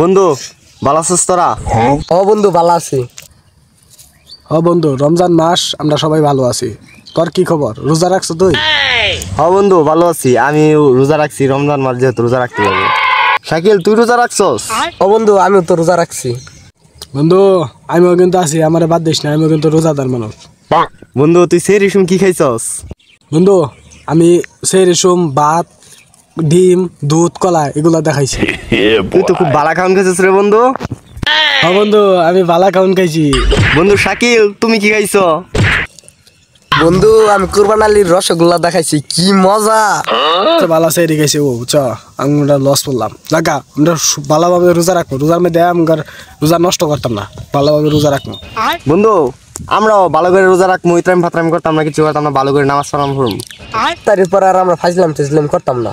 বন্ধু ভালো আছিস তোরা? ও বন্ধু ভালো আছি। ও বন্ধু রমজান মাস আমরা সবাই ভালো আছি। তোর কি খবর? রোজা রাখছো তুই? হ্যাঁ বন্ধু ভালো আছি, আমি রোজা রাখছি। রমজান মাস যেহেতু রোজা রাখতে পারবো। শাকিল তুই রোজা রাখছস? ও বন্ধু আমিও তো রোজা রাখছি। বন্ধু আমিও কিন্তু আছি, আমার বাদ দিস না, আমিও কিন্তু রোজাদার মানুষ। বন্ধু তুই সেই রেশম কি খাইছস? বন্ধু আমি সেই রেশম ভাত ডিম দুধ কলা এগুলা দেখাইছি। তুই তো খুব বালা খাওয়ান খাইছিস রে বন্ধু। ও বন্ধু আমি বালা খাউন খাইছি। বন্ধু শাকিল তুমি কি খাইছো? বন্ধু আমি কুরবান আলীর রসগোল্লা দেখাইছি, কি মজা। বালা সেই খাইছি। ও চ আমরা লস করলাম লাগা, আমরা ভালোভাবে রোজা রাখবো। রোজার মধ্যে আমার রোজা নষ্ট করতাম না, ভালোভাবে রোজা রাখবো। বন্ধু আমরাও ভালো করে রোজা রাখবো, ইতরাম ফাতরাম করতাম না, কিছু করতাম না, ভালো করে নামাজ পড়াম পড়ুম। তারপর আর আমরা ফাজলাম করতাম না,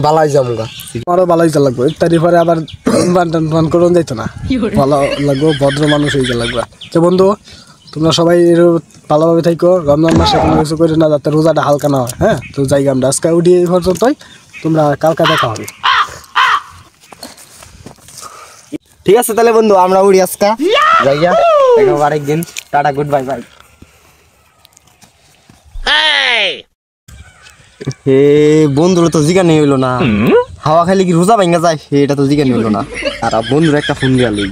বালাই যামগা। আমারও ভালোই যা লাগবো। ইফতারির পরে আবার মান করুন যাইতো না, ভালো লাগবো, ভদ্র মানুষ হয়ে যা লাগবে। তো বন্ধু তোমরা সবাই ভালোভাবে থাকো, রমজান মাসে কোনো কিছু করে না যাতে রোজাটা হালকা না হয়। হ্যাঁ তো জায়গা আমরা আজকে উঠি এই পর্যন্তই, তোমরা কালকা দেখা হবে। ঠিক আছে তাহলে বন্ধু আমরা উড়ি আজকা জায়গা, দেখা হবে আরেকদিন। Tata good bye bye. হে বন্ধুরা তো জিজ্ঞাসা নেই হইলো না, হাওয়া খাইলে কি রোজা ভাঙ্গা যায়? এটা তো জিজ্ঞাসা হইলো না। আর বন্ধুরা একটা ফোন দিয়া লই।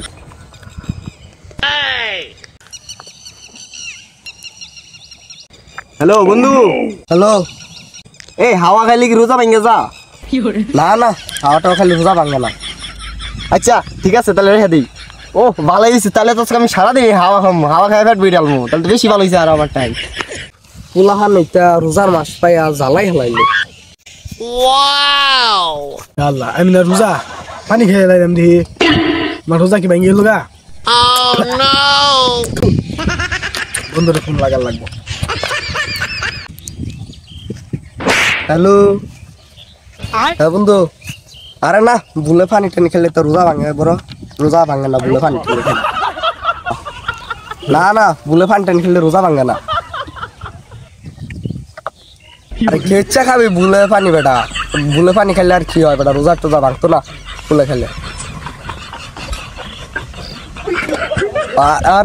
হ্যালো বন্ধু। হ্যালো। এই হাওয়া খাইলে কি রোজা ভাঙ্গা যা? না না, হাওয়াটাও খালি রোজা ভাঙে না। আচ্ছা ঠিক আছে তাহলে রেখে দিই। ও ভালো হয়েছে, তাহলে তো আমি সারাদিন হাওয়া খাম, হাওয়া খাই ফেট বই ডালবো, তাহলে তো বেশি ভালো হয়েছে। আর আমার টাইম পুলাহান এটা রোজার মাস পাই আর জ্বালাই হেলাইলো। আল্লাহ আমি না রোজা পানি খেয়ে লাইলাম দেখি আমার রোজা কি ভাঙ্গি গেল গা। বন্ধুরা ফোন লাগার লাগবো। হ্যালো। হ্যাঁ বন্ধু, আরে না বুলে পানি টানি খেলে তো রোজা ভাঙে, বড় রোজা ভাঙে না বুলে পানি টানি খেলে। না না বুলে পানি টানি খেলে রোজা ভাঙে না। আরে খেচ্ছা খাবি বুলে পানি বেটা, বুলে পানি খেলে আর কি হয় বেটা, রোজা টোজা ভাঙতো না বুলে খেলে।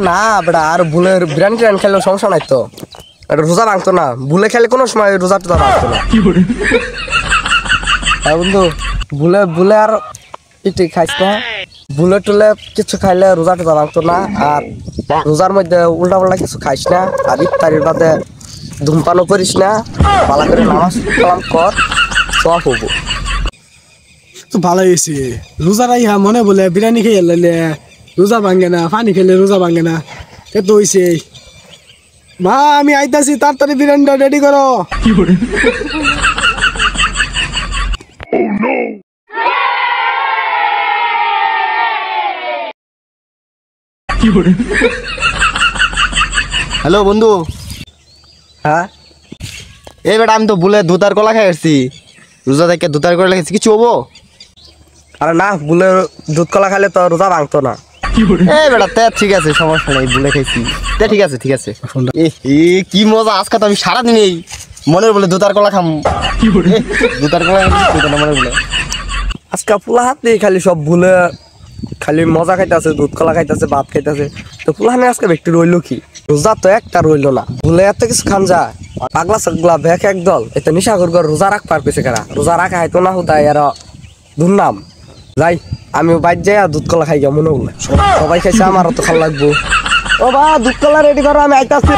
না বেটা, আর বুলে বিরিয়ানি টিরানি খেলে সমস্যা নাই তো, এটা রোজা ভাঙতো না। বুলে খেলে কোনো সময় রোজা টোজা ভাঙতো না। হ্যাঁ বন্ধু বুলে বুলে আর ইটি খাইস না, বুলে টুলে কিছু খাইলে রোজা টোজা ভাঙতো না। আর রোজার মধ্যে উল্টা পাল্টা কিছু খাইস না, আর ইফতারির বাদে ধূমপানও করিস না, পালা করে নামাজ কালাম কর, সব হবো। তো ভালো হয়েছে। রোজা রাইহা মনে বলে বিরিয়ানি খেয়ে লাইলে রোজা ভাঙ্গে না, পানি খেলে রোজা ভাঙ্গে না, এ তো হয়েছে। মা আমি আইতাছি, তাড়াতাড়ি বিরিয়ানিটা রেডি করো। হ্যালো বন্ধু। হ্যাঁ এই বেটা আমি তো ভুলে দুতার কলা খাই আসছি, রোজা থেকে দুতার কলা খাইছি, কিছু হবো? আরে না বুলে দুধ কলা খাইলে তো রোজা ভাঙতো না। এই বেটা তে ঠিক আছে, সমস্যা নাই, ভুলে খাইছি তে ঠিক আছে ঠিক আছে। এ কি মজা, আজকে তো আমি সারাদিন এই মনের বলে দুতার কলা খাম। দুতার কলা মনের বলে আজকে পোলা হাত দিয়ে খালি সব ভুলে খালি মজা খাইতেছে, দুধ কলা খাইতেছে, ভাত খাইতেছে। তো পোলাহানে আজকে ব্যক্তি রইলো কি? রোজা তো একটা রইলো না, ভুলে এত কিছু খান যায়। পাগলা সাগলা ব্যাক একদল এতে নিশাগর গর রোজা রাখ পার পেছে কারা, রোজা রাখা হয়তো না হুদায় আর দুর্নাম যাই। আমি বাইর যাই আর দুধ কলা খাই গিয়া মনে বলে সবাই খাইছে, আমারও তো খাল লাগবো। ও বা দুধ কলা রেডি করো, আমি আইতাছি।